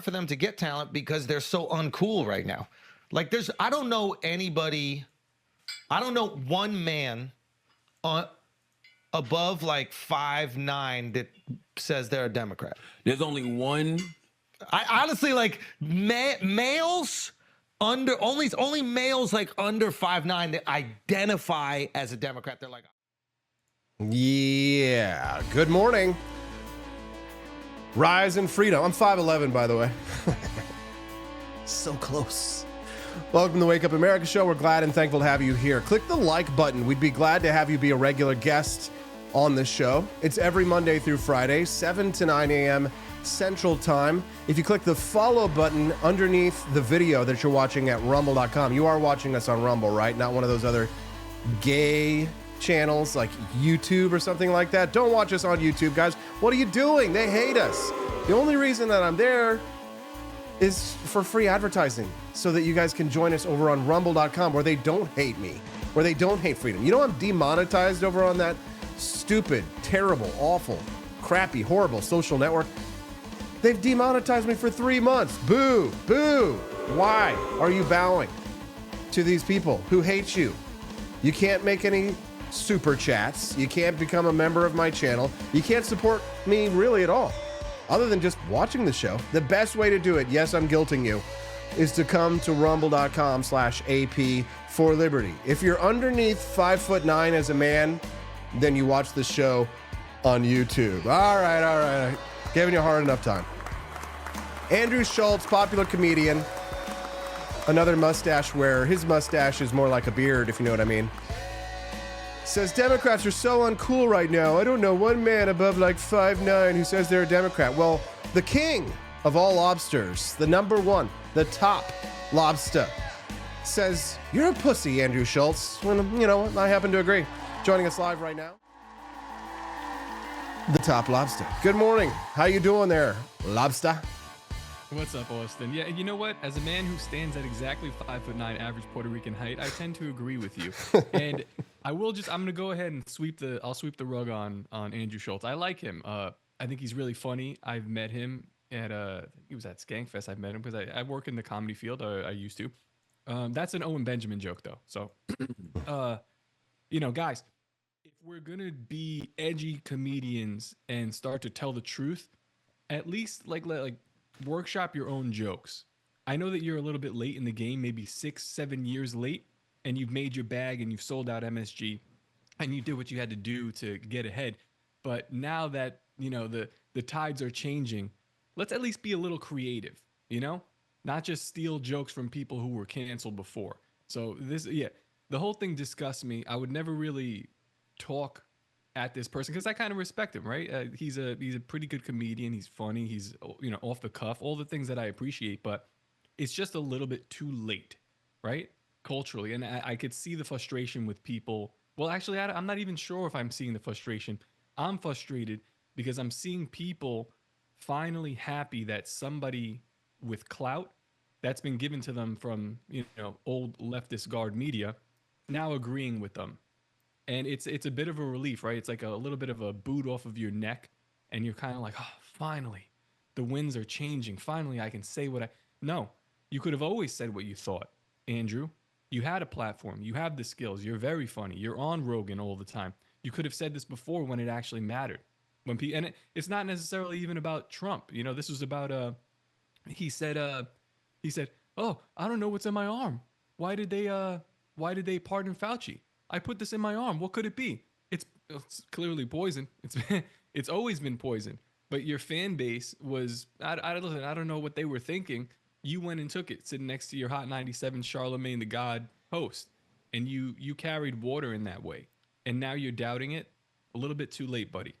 for them to get talent because they're so uncool right now. Like I don't know one man above like 5'9" that says they're a Democrat. There's only one. I honestly like males only males like under 5'9" that identify as a Democrat. They're like, yeah. Good morning. Rise and freedom. I'm 5'11", by the way. So close. Welcome to the Wake Up America show. We're glad and thankful to have you here. Click the like button. We'd be glad to have you be a regular guest on this show. It's every Monday through Friday, 7 to 9 a.m. Central Time. If you click the follow button underneath the video that you're watching at rumble.com, you are watching us on Rumble, right? Not one of those other gay channels like YouTube or something like that. Don't watch us on YouTube, guys. What are you doing? They hate us. The only reason that I'm there is for free advertising so that you guys can join us over on rumble.com where they don't hate me, where they don't hate freedom. You know I'm demonetized over on that stupid, terrible, awful, crappy, horrible social network. They've demonetized me for 3 months. Boo, boo. Why are you bowing to these people who hate you? You can't make any super chats. You can't become a member of my channel. You can't support me really at all, other than just watching the show. The best way to do it, yes, I'm guilting you, is to come to rumble.com/AP for liberty. If you're underneath 5'9" as a man, then you watch the show on YouTube. All right. Giving you a hard enough time. Andrew Schulz, popular comedian, another mustache wearer. His mustache is more like a beard, if you know what I mean. Says Democrats are so uncool right now. I don't know one man above like 5'9" who says they're a Democrat. Well, the king of all lobsters, the number one, the top lobster, says you're a pussy, Andrew Schulz. Well, you know, I happen to agree. Joining us live right now, the top lobster. Good morning. How you doing there, lobster? What's up, Austin? Yeah, you know what? As a man who stands at exactly 5'9" average Puerto Rican height, I tend to agree with you. And I'm gonna go ahead and sweep the rug on Andrew Schulz. I like him. I think he's really funny. I've met him at he was at Skankfest. I've met him because I work in the comedy field. I used to. That's an Owen Benjamin joke though. So, you know, guys, if we're gonna be edgy comedians and start to tell the truth, at least like workshop your own jokes. I know that you're a little bit late in the game, maybe 6-7 years late, and you've made your bag and you've sold out MSG and you did what you had to do to get ahead. But now that, you know, the tides are changing, let's at least be a little creative, you know, not just steal jokes from people who were canceled before. So the whole thing disgusts me. I would never really talk at this person because I kind of respect him, right? He's a pretty good comedian. He's funny. He's, you know, off the cuff, all the things that I appreciate, but it's just a little bit too late, right? Culturally. And I could see the frustration with people. Well, actually, I'm not even sure if I'm seeing the frustration. I'm frustrated because I'm seeing people finally happy that somebody with clout that's been given to them from, you know, old leftist guard media now agreeing with them. And it's a bit of a relief, right? It's like a little bit of a boot off of your neck. And you're kind of like, oh, finally, the winds are changing. Finally, I can say what No, you could have always said what you thought, Andrew. You had a platform. You have the skills. You're very funny. You're on Rogan all the time. You could have said this before when it actually mattered. It's not necessarily even about Trump. You know, this was about, he said, oh, I don't know what's in my arm. Why did they pardon Fauci? I put this in my arm. What could it be? It's clearly poison. It's always been poison. But your fan base was, I don't know what they were thinking. You went and took it, sitting next to your Hot 97 Charlemagne the God host, and you carried water in that way. And now you're doubting it. A little bit too late, buddy.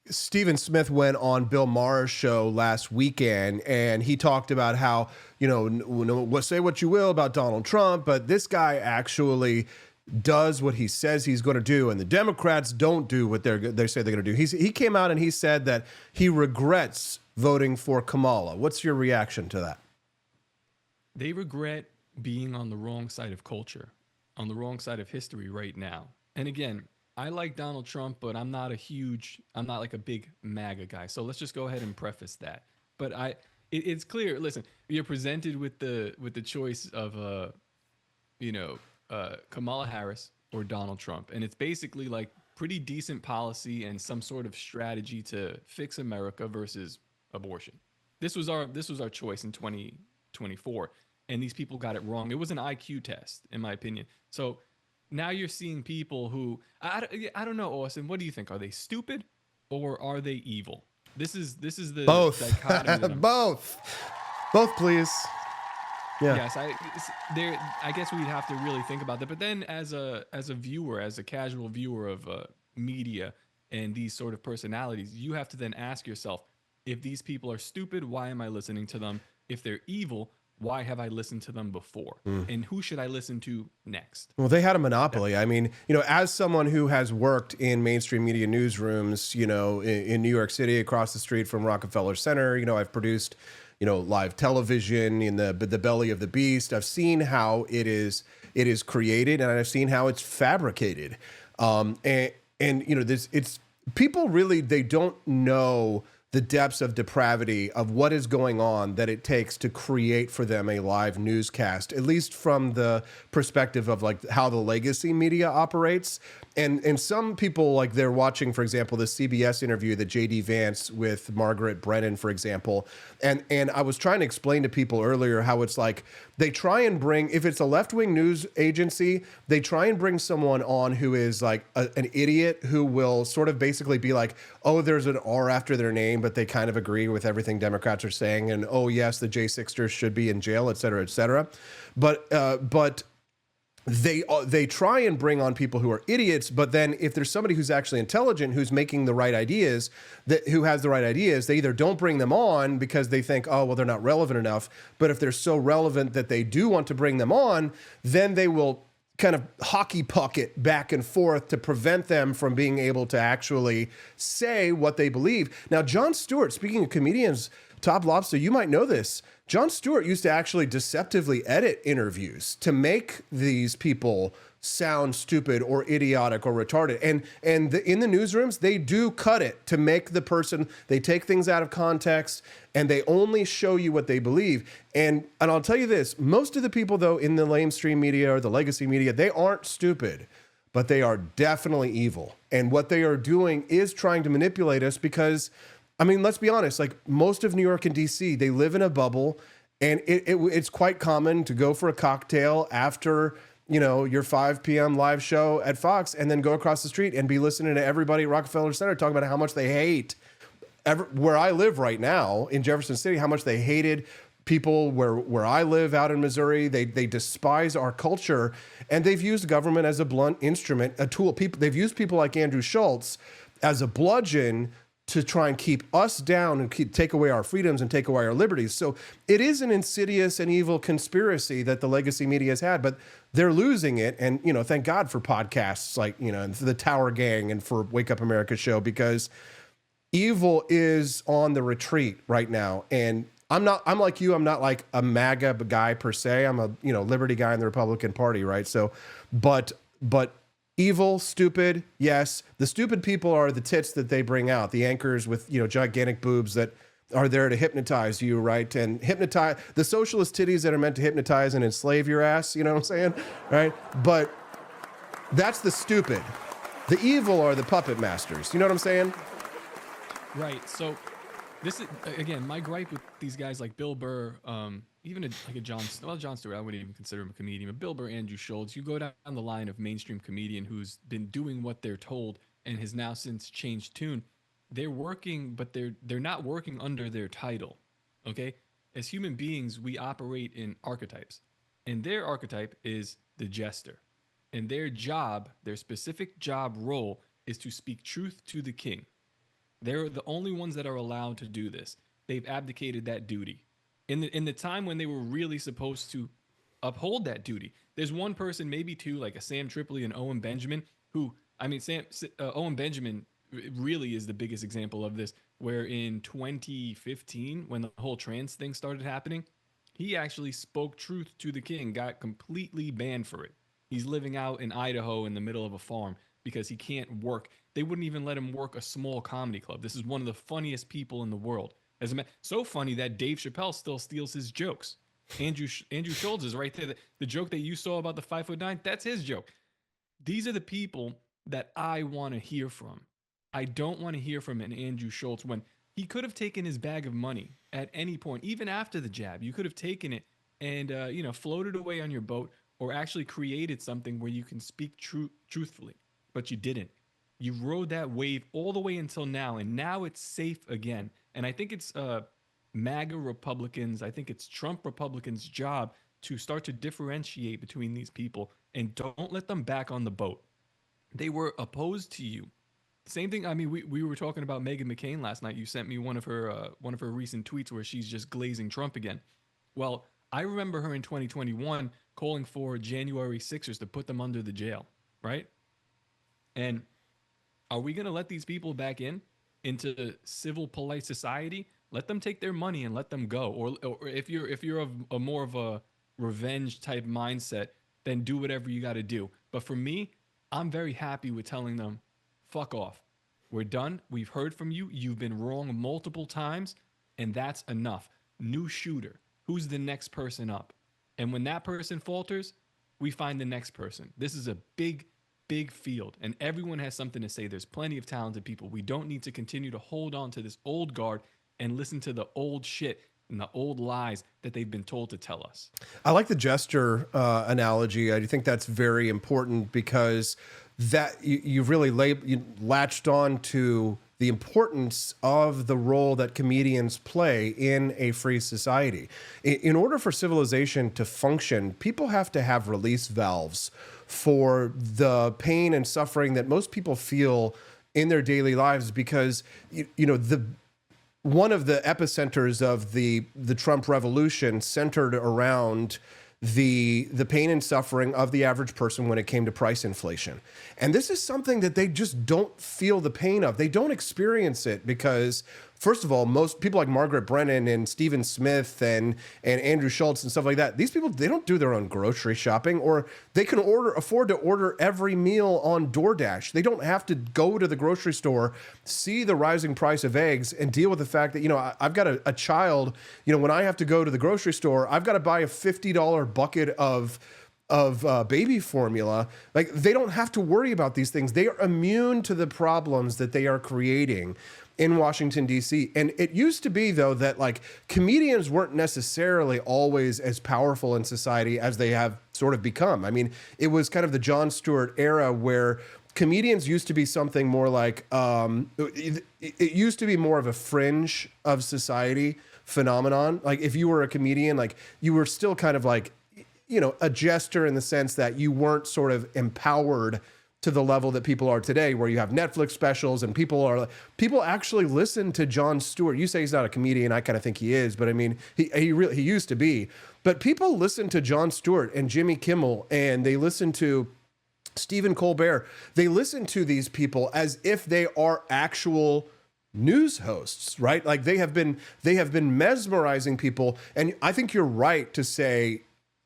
Stephen Smith went on Bill Maher's show last weekend, and he talked about how, you know, say what you will about Donald Trump, but this guy actually does what he says he's going to do, and the Democrats don't do what they say they're going to do. He came out and he said that he regrets voting for Kamala. What's your reaction to that? They regret being on the wrong side of culture, on the wrong side of history right now. And again, I like Donald Trump, but I'm not like a big MAGA guy. So let's just go ahead and preface that. But it's clear. Listen, you're presented with the choice of Kamala Harris or Donald Trump, and it's basically like pretty decent policy and some sort of strategy to fix America versus abortion. This was our choice in 2024, and these people got it wrong. It was an IQ test, in my opinion. So now you're seeing people who I don't know, Austin. What do you think? Are they stupid or are they evil? This is the Both. dichotomy that I'm- Both, please. Yeah. Yes, I guess we'd have to really think about that. But then, as a viewer, as a casual viewer of media and these sort of personalities, you have to then ask yourself: if these people are stupid, why am I listening to them? If they're evil, why have I listened to them before? And who should I listen to next? Well, they had a monopoly. I mean, as someone who has worked in mainstream media newsrooms, in New York City, across the street from Rockefeller Center, I've produced, live television in the belly of the beast. I've seen how it is created, and I've seen how it's fabricated. It's people really, they don't know the depths of depravity of what is going on that it takes to create for them a live newscast, at least from the perspective of like how the legacy media operates. And some people, like, they're watching, for example, the CBS interview that JD Vance with Margaret Brennan, for example. And I was trying to explain to people earlier how it's like they try and bring, if it's a left-wing news agency, they try and bring someone on who is like an idiot who will sort of basically be like, oh, there's an R after their name, but they kind of agree with everything Democrats are saying. And, oh, yes, the J6ers should be in jail, et cetera, et cetera. But they try and bring on people who are idiots, but then if there's somebody who's actually intelligent, who's making the right ideas, who has the right ideas, they either don't bring them on because they think, oh, well, they're not relevant enough. But if they're so relevant that they do want to bring them on, then they will kind of hockey puck it back and forth to prevent them from being able to actually say what they believe. Now, Jon Stewart, speaking of comedians, Toplobsta, you might know this. Jon Stewart used to actually deceptively edit interviews to make these people sound stupid or idiotic or retarded. And in the newsrooms, they do cut it to make the person, they take things out of context and they only show you what they believe. And I'll tell you this, most of the people, though, in the mainstream media or the legacy media, they aren't stupid, but they are definitely evil. And what they are doing is trying to manipulate us because, I mean, let's be honest, like most of New York and DC, they live in a bubble, and it's quite common to go for a cocktail after, your 5 p.m. live show at Fox and then go across the street and be listening to everybody at Rockefeller Center talking about how much they hate where I live right now in Jefferson City, how much they hated people where I live out in Missouri. They despise our culture, and they've used government as a blunt instrument, a tool. They've used people like Andrew Schulz as a bludgeon to try and keep us down and take away our freedoms and take away our liberties. So it is an insidious and evil conspiracy that the legacy media has had, but they're losing it. And, thank God for podcasts like, and for the Tower Gang and for Wake Up America show, because evil is on the retreat right now. And I'm like you, I'm not like a MAGA guy per se. I'm a, liberty guy in the Republican Party, right? So, but evil, stupid, yes. The stupid people are the tits that they bring out, the anchors with, gigantic boobs that are there to hypnotize you, right? And hypnotize the socialist titties that are meant to hypnotize and enslave your ass, you know what I'm saying? Right? But that's the stupid. The evil are the puppet masters. You know what I'm saying? Right. So this is, again, my gripe with these guys like Bill Burr, even like Jon Stewart, I wouldn't even consider him a comedian, but Bill Burr, Andrew Schulz, you go down the line of mainstream comedian who's been doing what they're told and has now since changed tune. They're working, but they're not working under their title. Okay? As human beings, we operate in archetypes. And their archetype is the jester. And their job, their specific job role, is to speak truth to the king. They're the only ones that are allowed to do this. They've abdicated that duty. In the time when they were really supposed to uphold that duty, there's one person, maybe two, like a Sam Tripoli and Owen Benjamin, who, I mean, Owen Benjamin really is the biggest example of this, where in 2015, when the whole trans thing started happening, he actually spoke truth to the king, got completely banned for it. He's living out in Idaho in the middle of a farm because he can't work. They wouldn't even let him work a small comedy club. This is one of the funniest people in the world. So funny that Dave Chappelle still steals his jokes. Andrew Schulz is right there. The joke that you saw about the 5'9", that's his joke. These are the people that I want to hear from. I don't want to hear from an Andrew Schulz when he could have taken his bag of money at any point, even after the jab. You could have taken it and floated away on your boat, or actually created something where you can speak truthfully, but you didn't. You rode that wave all the way until now, and now it's safe again. And I think it's MAGA Republicans, I think it's Trump Republicans' job to start to differentiate between these people and don't let them back on the boat. They were opposed to you. Same thing. I mean, we were talking about Meghan McCain last night. You sent me one of her recent tweets where she's just glazing Trump again. Well, I remember her in 2021 calling for January 6ers to put them under the jail, right? And are we going to let these people back into civil, polite society? Let them take their money and let them go. Or if you're of a more of a revenge type mindset, then do whatever you got to do. But for me, I'm very happy with telling them, fuck off. We're done. We've heard from you. You've been wrong multiple times, and that's enough. New shooter. Who's the next person up? And when that person falters, we find the next person. This is a big, big field, and everyone has something to say. There's plenty of talented people. We don't need to continue to hold on to this old guard and listen to the old shit and the old lies that they've been told to tell us. I like the Jester analogy. I think that's very important because that you've really latched on to the importance of the role that comedians play in a free society. In order for civilization to function, people have to have release valves for the pain and suffering that most people feel in their daily lives, because one of the epicenters of the Trump revolution centered around the pain and suffering of the average person when it came to price inflation. And this is something that they just don't feel the pain of. They don't experience it because, first of all, most people like Margaret Brennan and Stephen Smith and Andrew Schulz and stuff like that, these people, they don't do their own grocery shopping, or they can afford to order every meal on DoorDash. They don't have to go to the grocery store, see the rising price of eggs, and deal with the fact that, I've got a child, when I have to go to the grocery store, I've got to buy a $50 bucket of baby formula. Like, they don't have to worry about these things. They are immune to the problems that they are creating in Washington, D.C. And it used to be, though, that like comedians weren't necessarily always as powerful in society as they have sort of become. I mean, it was kind of the Jon Stewart era where comedians used to be something more like, it used to be more of a fringe of society phenomenon. Like, if you were a comedian, like, you were still kind of like, a jester in the sense that you weren't sort of empowered to the level that people are today, where you have Netflix specials and people actually listen to Jon Stewart. You say he's not a comedian. I kind of think he is, but I mean, he used to be. But people listen to Jon Stewart and Jimmy Kimmel, and they listen to Stephen Colbert. They listen to these people as if they are actual news hosts, right? Like, they have been mesmerizing people. And I think you're right to say,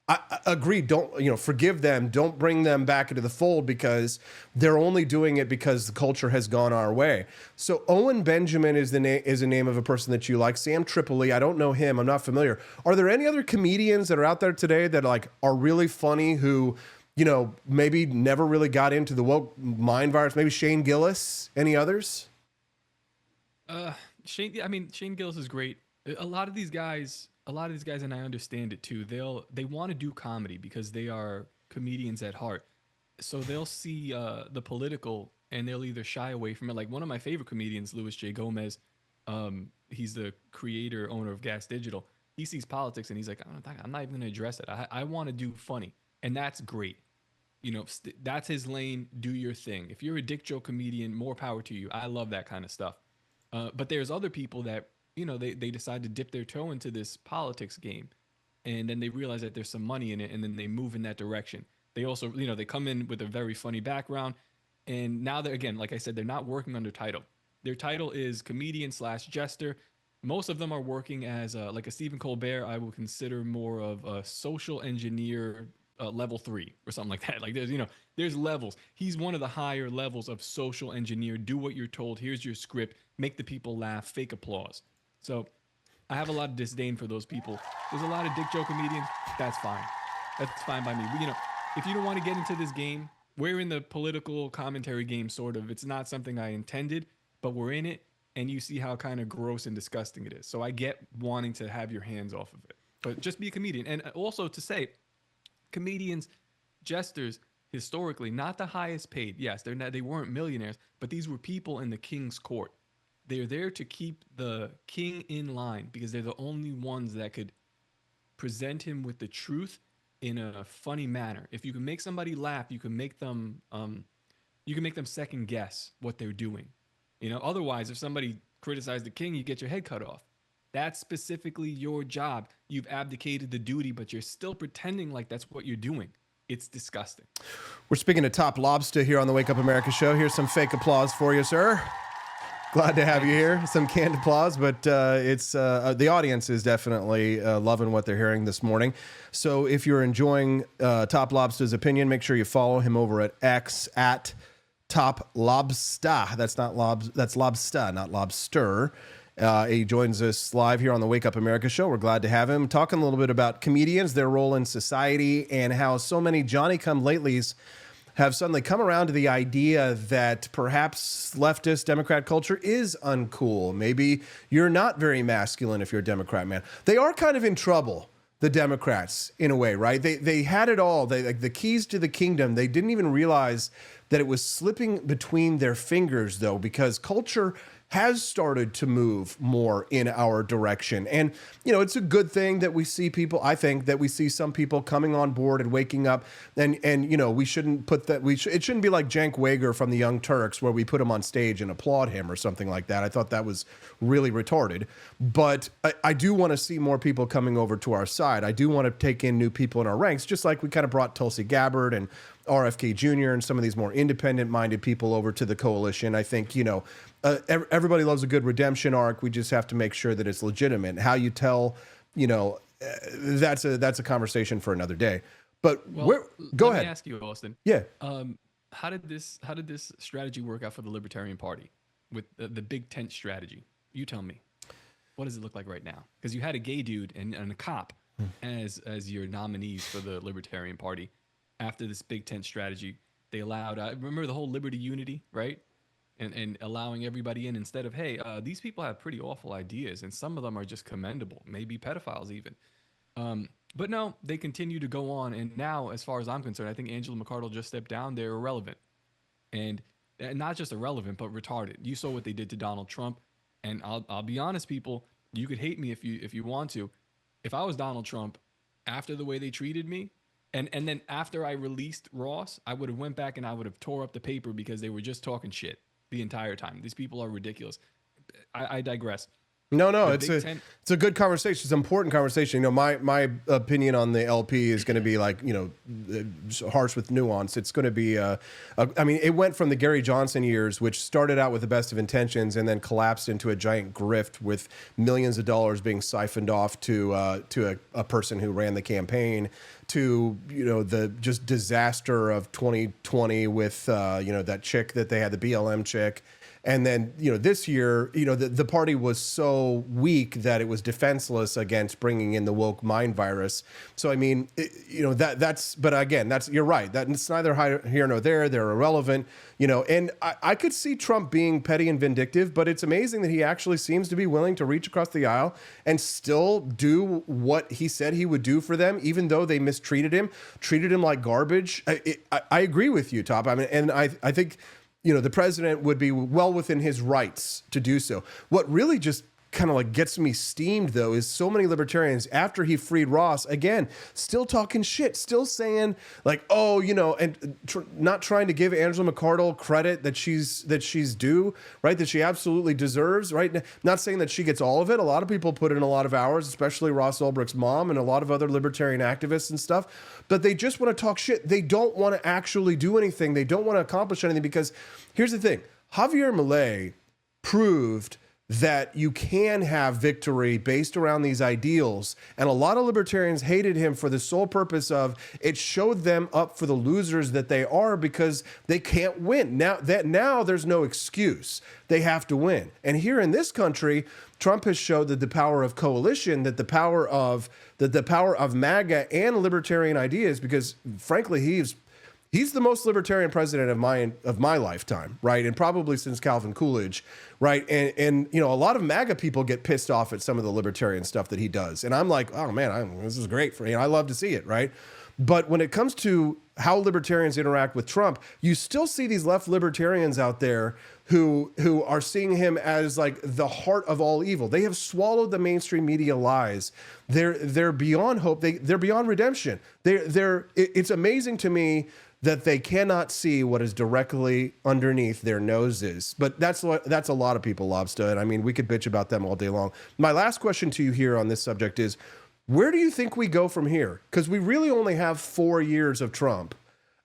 I agree. Don't, forgive them. Don't bring them back into the fold, because they're only doing it because the culture has gone our way. So Owen Benjamin is a name of a person that you like. Sam Tripoli, I don't know him. I'm not familiar. Are there any other comedians that are out there today that are really funny who, maybe never really got into the woke mind virus? Maybe Shane Gillis. Any others? Shane Gillis is great. A lot of these guys, and I understand it too, they want to do comedy because they are comedians at heart. So they'll see the political and they'll either shy away from it. Like, one of my favorite comedians, Louis J. Gomez, he's the creator, owner of Gas Digital. He sees politics and he's like, I'm not even going to address it. I want to do funny. And that's great. That's his lane. Do your thing. If you're a dick joke comedian, more power to you. I love that kind of stuff. But there's other people that, they decide to dip their toe into this politics game, and then they realize that there's some money in it, and then they move in that direction. They also, they come in with a very funny background, and now they're, again, like I said, they're not working under title. Their title is comedian/jester. Most of them are working as like a Stephen Colbert. I would consider more of a social engineer, level 3 or something like that. Like, there's levels. He's one of the higher levels of social engineer. Do what you're told. Here's your script. Make the people laugh. Fake applause. So I have a lot of disdain for those people. There's a lot of dick joke comedians. That's fine. That's fine by me. But, if you don't want to get into this game, we're in the political commentary game, sort of. It's not something I intended, but we're in it, and you see how kind of gross and disgusting it is. So I get wanting to have your hands off of it. But just be a comedian. And also to say, comedians, jesters, historically, not the highest paid. Yes, they weren't millionaires, but these were people in the king's court. They're there to keep the king in line because they're the only ones that could present him with the truth in a funny manner. If you can make somebody laugh, you can make them second guess what they're doing. Otherwise, if somebody criticized the king, you get your head cut off. That's specifically your job. You've abdicated the duty, but you're still pretending like that's what you're doing. It's disgusting. We're speaking to Toplobsta here on the Wake Up America show. Here's some fake applause for you, sir. Glad to have you here. Some canned applause, but it's the audience is definitely loving what they're hearing this morning. So if you're enjoying Toplobsta's opinion, make sure you follow him over at X at Toplobsta. That's Lobsta, not Lobster. He joins us live here on the Wake Up America show. We're glad to have him talking a little bit about comedians, their role in society, and how so many Johnny-come-latelys have suddenly come around to the idea that perhaps leftist Democrat culture is uncool. Maybe you're not very masculine if you're a Democrat, man. They are kind of in trouble, the Democrats, in a way, right? They had it all. The keys to the kingdom. They didn't even realize that it was slipping between their fingers, though, because culture has started to move more in our direction. And, it's a good thing that we see people, I think, that we see some people coming on board and waking up. And we shouldn't put that, it shouldn't be like Cenk Uygur from the Young Turks where we put him on stage and applaud him or something like that. I thought that was really retarded. But I do want to see more people coming over to our side. I do want to take in new people in our ranks, just like we kind of brought Tulsi Gabbard and RFK Jr. and some of these more independent-minded people over to the coalition. I think, everybody loves a good redemption arc. We just have to make sure that it's legitimate. How you tell, that's a conversation for another day. But go ahead. Let me ask you, Austin. Yeah. How did this strategy work out for the Libertarian Party with the big tent strategy? You tell me. What does it look like right now? Because you had a gay dude and a cop as your nominees for the Libertarian Party. After this big tent strategy, they allowed, remember the whole liberty unity, right? And allowing everybody in instead of, hey, these people have pretty awful ideas, and some of them are just commendable, maybe pedophiles even. But no, they continue to go on. And now, as far as I'm concerned, I think Angela McArdle just stepped down. They're irrelevant. And not just irrelevant, but retarded. You saw what they did to Donald Trump. And I'll be honest, people, you could hate me if you want to. If I was Donald Trump, after the way they treated me, and then after I released Ross, I would have went back and I would have tore up the paper because they were just talking shit the entire time. These people are ridiculous. I digress. No, it's a good conversation. It's an important conversation. My opinion on the LP is going to be like, harsh with nuance. It's going to be, it went from the Gary Johnson years, which started out with the best of intentions and then collapsed into a giant grift with millions of dollars being siphoned off to a person who ran the campaign, to, the just disaster of 2020 with, that chick that they had, the BLM chick. And then, this year, the party was so weak that it was defenseless against bringing in the woke mind virus. So, but again, you're right. It's neither here nor there. They're irrelevant, and I could see Trump being petty and vindictive, but it's amazing that he actually seems to be willing to reach across the aisle and still do what he said he would do for them, even though they mistreated him, treated him like garbage. I agree with you, Top. And I think, the president would be well within his rights to do so. What really just kind of like gets me steamed, though, is so many libertarians, after he freed Ross, again, still talking shit, still saying like, not trying to give Angela McArdle credit that she's due, right? That she absolutely deserves, right? Not saying that she gets all of it. A lot of people put in a lot of hours, especially Ross Ulbricht's mom and a lot of other libertarian activists and stuff, but they just want to talk shit. They don't want to actually do anything. They don't want to accomplish anything because here's the thing. Javier Milei proved that you can have victory based around these ideals. And a lot of libertarians hated him for the sole purpose of it showed them up for the losers that they are because they can't win. Now there's no excuse. They have to win. And here in this country, Trump has showed that the power of coalition, that the power of MAGA and libertarian ideas, because frankly, he's the most libertarian president of my lifetime, right? And probably since Calvin Coolidge, right? And you know, a lot of MAGA people get pissed off at some of the libertarian stuff that he does. And I'm like, oh man, this is great for you. I love to see it, right? But when it comes to how libertarians interact with Trump, you still see these left libertarians out there who are seeing him as like the heart of all evil. They have swallowed the mainstream media lies. They're beyond hope. They're beyond redemption. It's amazing to me that they cannot see what is directly underneath their noses. But that's a lot of people, Lobster. And I mean, we could bitch about them all day long. My last question to you here on this subject is, where do you think we go from here? Because we really only have 4 years of Trump,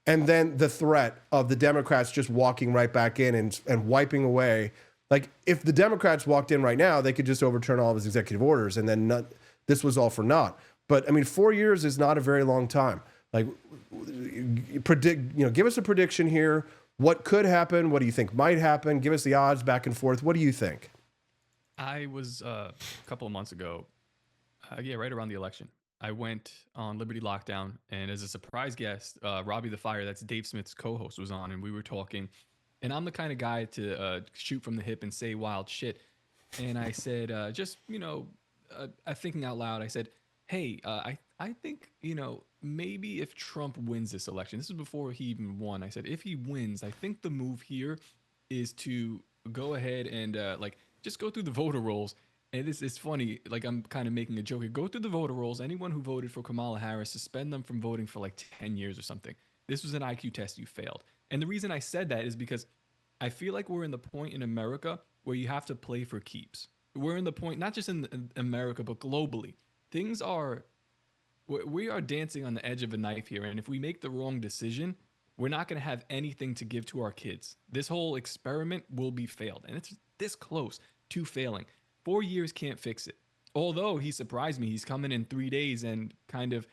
and then the threat of the Democrats just walking right back in and wiping away. Like, if the Democrats walked in right now, they could just overturn all of his executive orders, and then this was all for naught. But I mean, 4 years is not a very long time. Like, give us a prediction here. What could happen? What do you think might happen? Give us the odds back and forth. What do you think? I was a couple of months ago, right around the election, I went on Liberty Lockdown, and as a surprise guest, Robbie the Fire, that's Dave Smith's co-host, was on, and we were talking. And I'm the kind of guy to shoot from the hip and say wild shit. And I said, thinking out loud, I said, hey, I think, maybe if Trump wins this election, this is before he even won, I said, if he wins, I think the move here is to go ahead and just go through the voter rolls. And it's funny, like, I'm kind of making a joke here. Go through the voter rolls. Anyone who voted for Kamala Harris, suspend them from voting for like 10 years or something. This was an IQ test, you failed. And the reason I said that is because I feel like we're in the point in America where you have to play for keeps. We're in the point, not just in America, but globally. We are dancing on the edge of a knife here. And if we make the wrong decision, we're not going to have anything to give to our kids. This whole experiment will be failed. And it's this close to failing. 4 years can't fix it. Although he surprised me, he's coming in 3 days and kind of,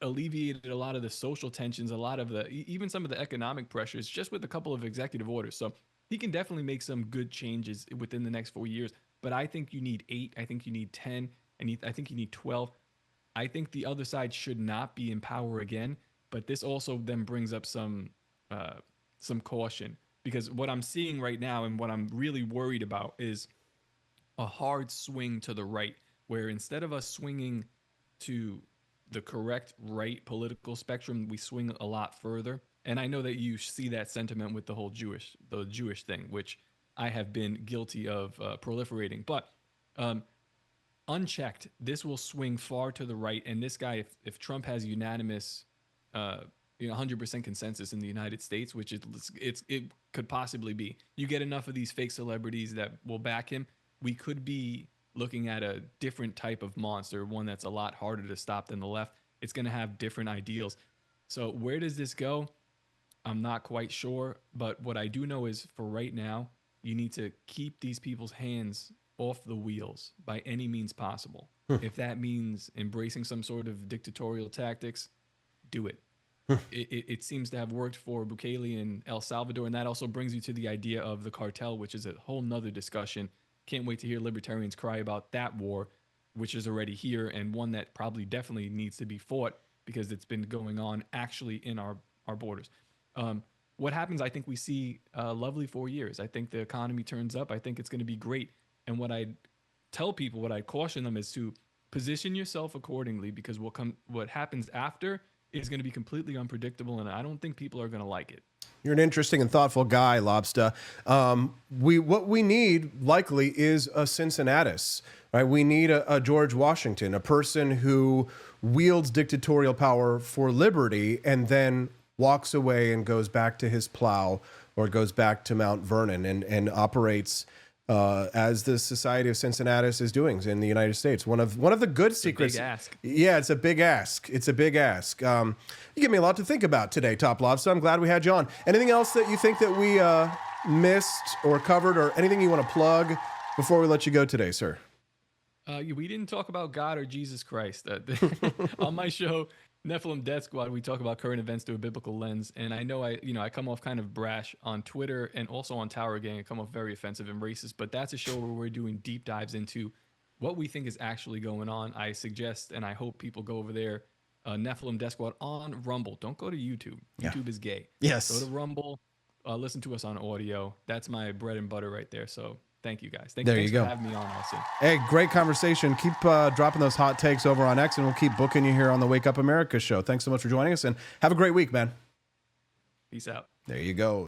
alleviated a lot of the social tensions, a lot of even some of the economic pressures, just with a couple of executive orders. So he can definitely make some good changes within the next 4 years. But I think you need 8. I think you need 10. I think you need 12. I think the other side should not be in power again. But this also then brings up some caution, because what I'm seeing right now and what I'm really worried about is a hard swing to the right, where instead of us swinging to the correct right political spectrum, we swing a lot further. And I know that you see that sentiment with the whole Jewish thing, which I have been guilty of proliferating. But unchecked, this will swing far to the right. And this guy, if Trump has unanimous 100% consensus in the United States, which it could possibly be, you get enough of these fake celebrities that will back him, we could be looking at a different type of monster, one that's a lot harder to stop than the left. It's going to have different ideals. So where does this go? I'm not quite sure. But what I do know is, for right now, you need to keep these people's hands off the wheels by any means possible. If that means embracing some sort of dictatorial tactics, do it. It seems to have worked for Bukele in El Salvador. And that also brings you to the idea of the cartel, which is a whole nother discussion. Can't wait to hear libertarians cry about that war, which is already here, and one that probably definitely needs to be fought because it's been going on actually in our borders. What happens, I think we see a lovely 4 years. I think the economy turns up. I think it's going to be great. And what I tell people, what I caution them, is to position yourself accordingly, because what happens after is going to be completely unpredictable, and I don't think people are going to like it. You're an interesting and thoughtful guy, Lobster. What we need likely is a Cincinnatus, right? We need a George Washington, a person who wields dictatorial power for liberty and then walks away and goes back to his plow, or goes back to Mount Vernon and operates as the Society of Cincinnatus is doing in the United States. One of the good secrets. Big ask. Yeah, it's a big ask. It's a big ask. You give me a lot to think about today, Toplobsta. I'm glad we had you on. Anything else that you think that we missed or covered, or anything you want to plug before we let you go today, sir? We didn't talk about God or Jesus Christ. On my show, Nephilim Death Squad, we talk about current events through a biblical lens. And I know I come off kind of brash on Twitter and also on Tower Gang. I come off very offensive and racist, but that's a show where we're doing deep dives into what we think is actually going on. I suggest and I hope people go over there, Nephilim Death Squad on Rumble. Don't go to YouTube. Yeah. YouTube is gay. Yes. Go to Rumble. Listen to us on audio. That's my bread and butter right there. So thank you guys. There Thanks you go. for having me on, Austin. Hey, great conversation. Keep dropping those hot takes over on X, and we'll keep booking you here on the Wake Up America show. Thanks so much for joining us, and have a great week, man. Peace out. There you go.